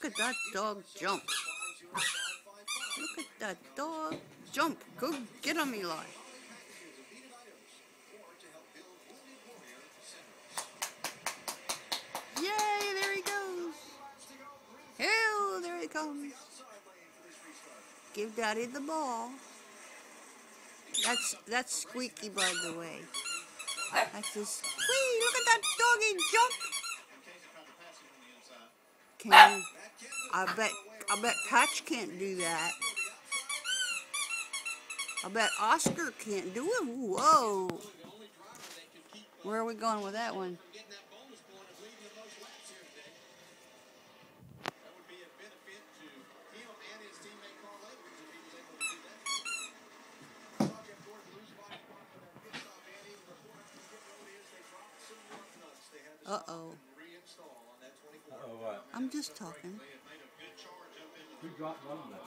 Look at that dog jump. Look at that dog jump. Go get him, Eli. Yay, there he goes. Hell, there he comes. Give Daddy the ball. That's Squeaky, by the way. That's his. Whee, look at that doggy jump. I bet Patch can't do that. I bet Oscar can't do it. Whoa. Where are we going with that one? Uh-oh. Uh-oh what? I'm just talking. Who dropped one of them?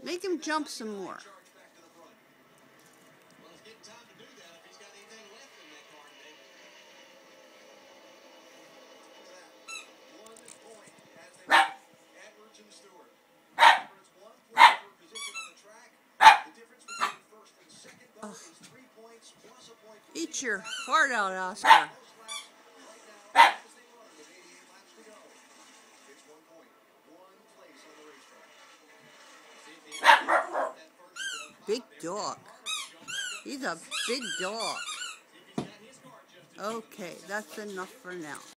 Make him jump some more. Oh. Eat your heart out, Oscar. Big dog. He's a big dog. Okay, that's enough for now.